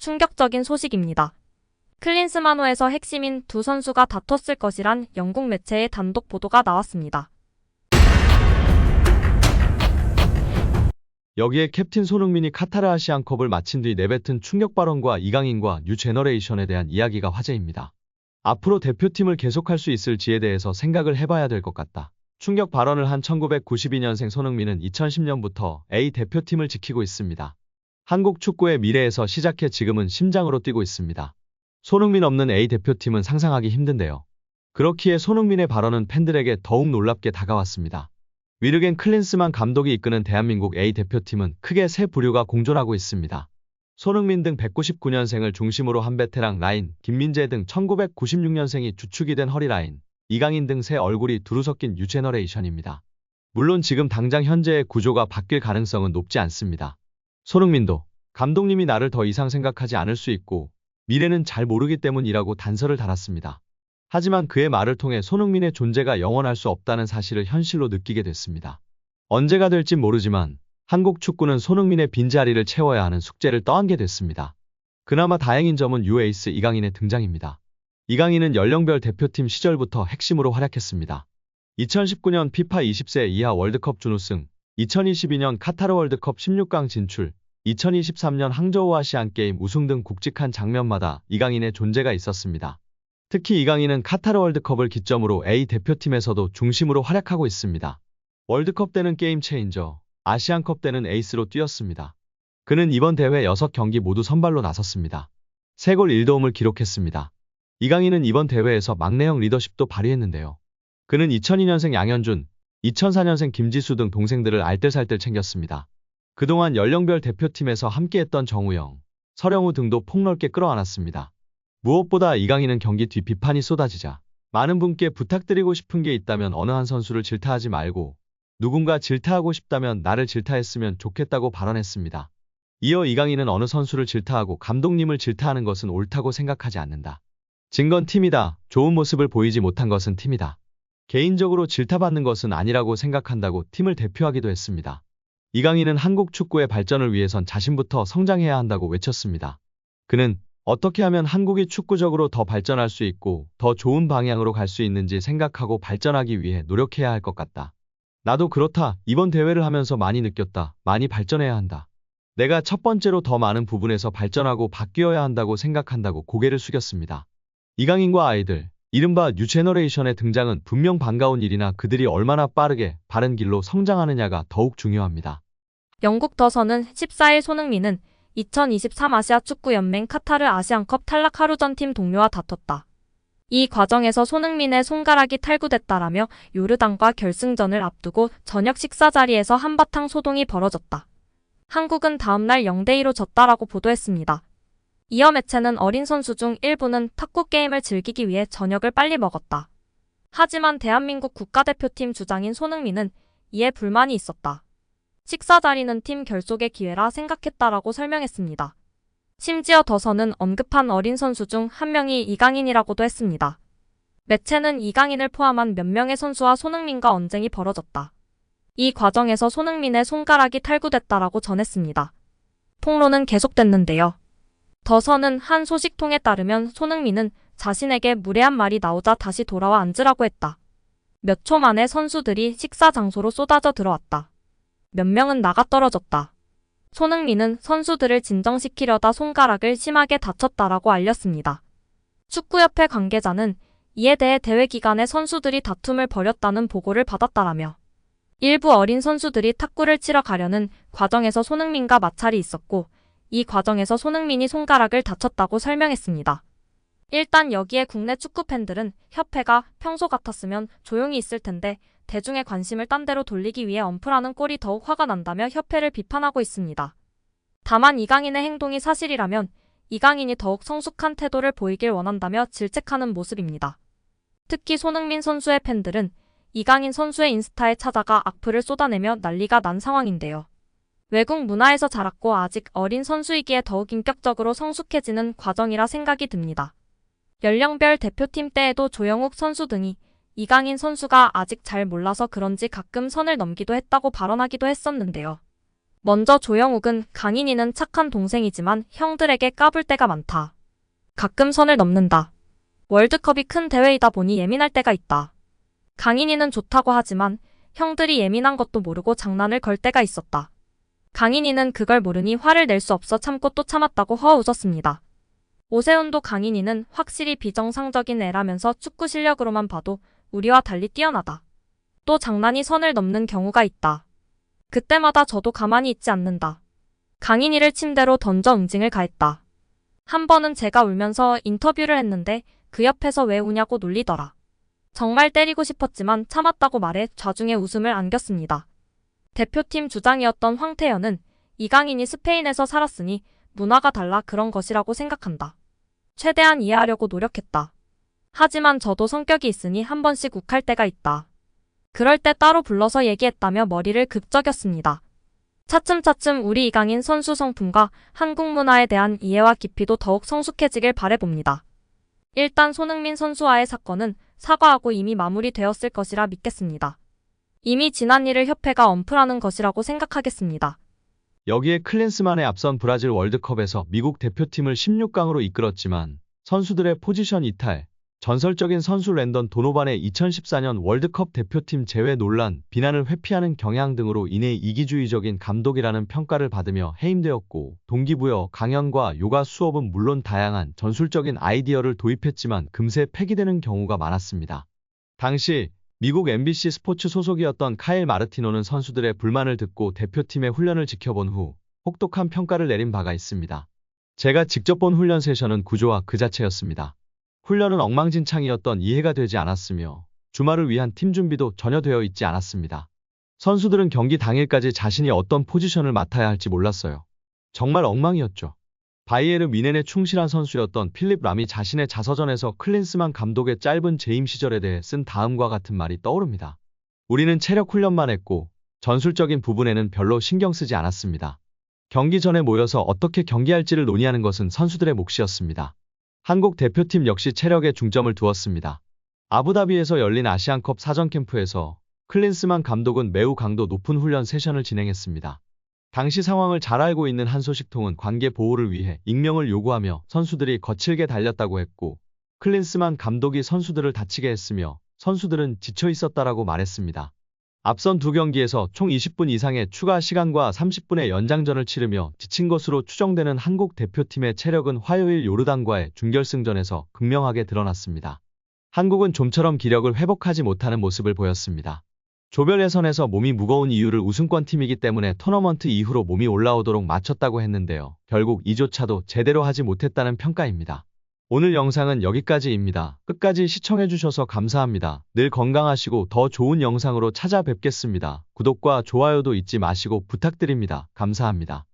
충격적인 소식입니다. 클린스만호에서 핵심인 두 선수가 다퉜을 것이란 영국 매체의 단독 보도가 나왔습니다. 여기에 캡틴 손흥민이 카타르 아시안컵을 마친 뒤 내뱉은 충격 발언과 이강인과 뉴 제너레이션에 대한 이야기가 화제입니다. 앞으로 대표팀을 계속할 수 있을지에 대해서 생각을 해봐야 될 것 같다. 충격 발언을 한 1992년생 손흥민은 2010년부터 A 대표팀을 지키고 있습니다. 한국 축구의 미래에서 시작해 지금은 심장으로 뛰고 있습니다. 손흥민 없는 A 대표팀은 상상하기 힘든데요. 그렇기에 손흥민의 발언은 팬들에게 더욱 놀랍게 다가왔습니다. 위르겐 클린스만 감독이 이끄는 대한민국 A 대표팀은 크게 세 부류가 공존하고 있습니다. 손흥민 등 199년생을 중심으로 한 베테랑 라인, 김민재 등 1996년생이 주축이 된 허리 라인, 이강인 등 세 얼굴이 두루 섞인 뉴제너레이션입니다. 물론 지금 당장 현재의 구조가 바뀔 가능성은 높지 않습니다. 손흥민도 감독님이 나를 더 이상 생각하지 않을 수 있고 미래는 잘 모르기 때문이라고 단서를 달았습니다. 하지만 그의 말을 통해 손흥민의 존재가 영원할 수 없다는 사실을 현실로 느끼게 됐습니다. 언제가 될진 모르지만 한국 축구는 손흥민의 빈자리를 채워야 하는 숙제를 떠안게 됐습니다. 그나마 다행인 점은 유에이스 이강인의 등장입니다. 이강인은 연령별 대표팀 시절부터 핵심으로 활약했습니다. 2019년 피파 20세 이하 월드컵 준우승, 2022년 카타르 월드컵 16강 진출, 2023년 항저우 아시안게임 우승 등 굵직한 장면마다 이강인의 존재가 있었습니다. 특히 이강인은 카타르 월드컵을 기점으로 A 대표팀에서도 중심으로 활약하고 있습니다. 월드컵 때는 게임 체인저, 아시안컵 때는 에이스로 뛰었습니다. 그는 이번 대회 6경기 모두 선발로 나섰습니다. 3골 1도움을 기록했습니다. 이강인은 이번 대회에서 막내형 리더십도 발휘했는데요. 그는 2002년생 양현준, 2004년생 김지수 등 동생들을 알뜰살뜰 챙겼습니다. 그동안 연령별 대표팀에서 함께했던 정우영, 서령우 등도 폭넓게 끌어안았습니다. 무엇보다 이강인은 경기 뒤 비판이 쏟아지자 많은 분께 부탁드리고 싶은 게 있다면 어느 한 선수를 질타하지 말고 누군가 질타하고 싶다면 나를 질타했으면 좋겠다고 발언했습니다. 이어 이강인은 어느 선수를 질타하고 감독님을 질타하는 것은 옳다고 생각하지 않는다. 진 건 팀이다. 좋은 모습을 보이지 못한 것은 팀이다. 개인적으로 질타받는 것은 아니라고 생각한다고 팀을 대표하기도 했습니다. 이강인은 한국 축구의 발전을 위해선 자신부터 성장해야 한다고 외쳤습니다. 그는 어떻게 하면 한국이 축구적으로 더 발전할 수 있고 더 좋은 방향으로 갈 수 있는지 생각하고 발전하기 위해 노력해야 할 것 같다. 나도 그렇다. 이번 대회를 하면서 많이 느꼈다. 많이 발전해야 한다. 내가 첫 번째로 더 많은 부분에서 발전하고 바뀌어야 한다고 생각한다고 고개를 숙였습니다. 이강인과 아이들, 이른바 뉴제너레이션의 등장은 분명 반가운 일이나 그들이 얼마나 빠르게 바른 길로 성장하느냐가 더욱 중요합니다. 영국 더선은 14일 손흥민은 2023 아시아 축구연맹 카타르 아시안컵 탈락 하루 전 팀 동료와 다퉜다. 이 과정에서 손흥민의 손가락이 탈구됐다라며 요르단과 결승전을 앞두고 저녁 식사 자리에서 한바탕 소동이 벌어졌다. 한국은 다음날 0대2로 졌다라고 보도했습니다. 이어 매체는 어린 선수 중 일부는 탁구 게임을 즐기기 위해 저녁을 빨리 먹었다. 하지만 대한민국 국가대표팀 주장인 손흥민은 이에 불만이 있었다. 식사 자리는 팀 결속의 기회라 생각했다라고 설명했습니다. 심지어 더선은 언급한 어린 선수 중 한 명이 이강인이라고도 했습니다. 매체는 이강인을 포함한 몇 명의 선수와 손흥민과 언쟁이 벌어졌다. 이 과정에서 손흥민의 손가락이 탈구됐다라고 전했습니다. 폭로는 계속됐는데요. 더선은 한 소식통에 따르면 손흥민은 자신에게 무례한 말이 나오자 다시 돌아와 앉으라고 했다. 몇 초 만에 선수들이 식사 장소로 쏟아져 들어왔다. 몇 명은 나가떨어졌다. 손흥민은 선수들을 진정시키려다 손가락을 심하게 다쳤다라고 알렸습니다. 축구협회 관계자는 이에 대해 대회 기간에 선수들이 다툼을 벌였다는 보고를 받았다라며 일부 어린 선수들이 탁구를 치러 가려는 과정에서 손흥민과 마찰이 있었고 이 과정에서 손흥민이 손가락을 다쳤다고 설명했습니다. 일단 여기에 국내 축구 팬들은 협회가 평소 같았으면 조용히 있을 텐데 대중의 관심을 딴 데로 돌리기 위해 언플하는 꼴이 더욱 화가 난다며 협회를 비판하고 있습니다. 다만 이강인의 행동이 사실이라면 이강인이 더욱 성숙한 태도를 보이길 원한다며 질책하는 모습입니다. 특히 손흥민 선수의 팬들은 이강인 선수의 인스타에 찾아가 악플을 쏟아내며 난리가 난 상황인데요. 외국 문화에서 자랐고 아직 어린 선수이기에 더욱 인격적으로 성숙해지는 과정이라 생각이 듭니다. 연령별 대표팀 때에도 조영욱 선수 등이 이강인 선수가 아직 잘 몰라서 그런지 가끔 선을 넘기도 했다고 발언하기도 했었는데요. 먼저 조영욱은 강인이는 착한 동생이지만 형들에게 까불 때가 많다. 가끔 선을 넘는다. 월드컵이 큰 대회이다 보니 예민할 때가 있다. 강인이는 좋다고 하지만 형들이 예민한 것도 모르고 장난을 걸 때가 있었다. 강인이는 그걸 모르니 화를 낼 수 없어 참고 또 참았다고 허우졌습니다. 오세훈도 강인이는 확실히 비정상적인 애라면서 축구 실력으로만 봐도 우리와 달리 뛰어나다. 또 장난이 선을 넘는 경우가 있다. 그때마다 저도 가만히 있지 않는다. 강인이를 침대로 던져 응징을 가했다. 한 번은 제가 울면서 인터뷰를 했는데 그 옆에서 왜 우냐고 놀리더라. 정말 때리고 싶었지만 참았다고 말해 좌중에 웃음을 안겼습니다. 대표팀 주장이었던 황태현은 이강인이 스페인에서 살았으니 문화가 달라 그런 것이라고 생각한다. 최대한 이해하려고 노력했다. 하지만 저도 성격이 있으니 한 번씩 욱할 때가 있다. 그럴 때 따로 불러서 얘기했다며 머리를 극적였습니다. 차츰차츰 우리 이강인 선수 성품과 한국 문화에 대한 이해와 깊이도 더욱 성숙해지길 바라봅니다. 일단 손흥민 선수와의 사건은 사과하고 이미 마무리되었을 것이라 믿겠습니다. 이미 지난 일을 협회가 엄플하는 것이라고 생각하겠습니다. 여기에 클린스만에 앞선 브라질 월드컵에서 미국 대표팀을 16강으로 이끌었지만 선수들의 포지션 이탈, 전설적인 선수 랜던 도노반의 2014년 월드컵 대표팀 제외 논란, 비난을 회피하는 경향 등으로 인해 이기주의적인 감독이라는 평가를 받으며 해임되었고, 동기부여, 강연과 요가 수업은 물론 다양한 전술적인 아이디어를 도입했지만 금세 폐기되는 경우가 많았습니다. 당시 미국 MBC 스포츠 소속이었던 카일 마르티노는 선수들의 불만을 듣고 대표팀의 훈련을 지켜본 후 혹독한 평가를 내린 바가 있습니다. 제가 직접 본 훈련 세션은 구조화 그 자체였습니다. 훈련은 엉망진창이었던 이해가 되지 않았으며 주말을 위한 팀 준비도 전혀 되어 있지 않았습니다. 선수들은 경기 당일까지 자신이 어떤 포지션을 맡아야 할지 몰랐어요. 정말 엉망이었죠. 바이에르 뮌헨에 충실한 선수였던 필립 람이 자신의 자서전에서 클린스만 감독의 짧은 재임 시절에 대해 쓴 다음과 같은 말이 떠오릅니다. 우리는 체력 훈련만 했고 전술적인 부분에는 별로 신경 쓰지 않았습니다. 경기 전에 모여서 어떻게 경기할지를 논의하는 것은 선수들의 몫이었습니다. 한국 대표팀 역시 체력에 중점을 두었습니다. 아부다비에서 열린 아시안컵 사전 캠프에서 클린스만 감독은 매우 강도 높은 훈련 세션을 진행했습니다. 당시 상황을 잘 알고 있는 한소식통은 관계 보호를 위해 익명을 요구하며 선수들이 거칠게 달렸다고 했고, 클린스만 감독이 선수들을 다치게 했으며 선수들은 지쳐 있었다라고 말했습니다. 앞선 두 경기에서 총 20분 이상의 추가 시간과 30분의 연장전을 치르며 지친 것으로 추정되는 한국 대표팀의 체력은 화요일 요르단과의 준결승전에서 극명하게 드러났습니다. 한국은 좀처럼 기력을 회복하지 못하는 모습을 보였습니다. 조별 예선에서 몸이 무거운 이유를 우승권팀이기 때문에 토너먼트 이후로 몸이 올라오도록 맞췄다고 했는데요. 결국 이조차도 제대로 하지 못했다는 평가입니다. 오늘 영상은 여기까지입니다. 끝까지 시청해주셔서 감사합니다. 늘 건강하시고 더 좋은 영상으로 찾아뵙겠습니다. 구독과 좋아요도 잊지 마시고 부탁드립니다. 감사합니다.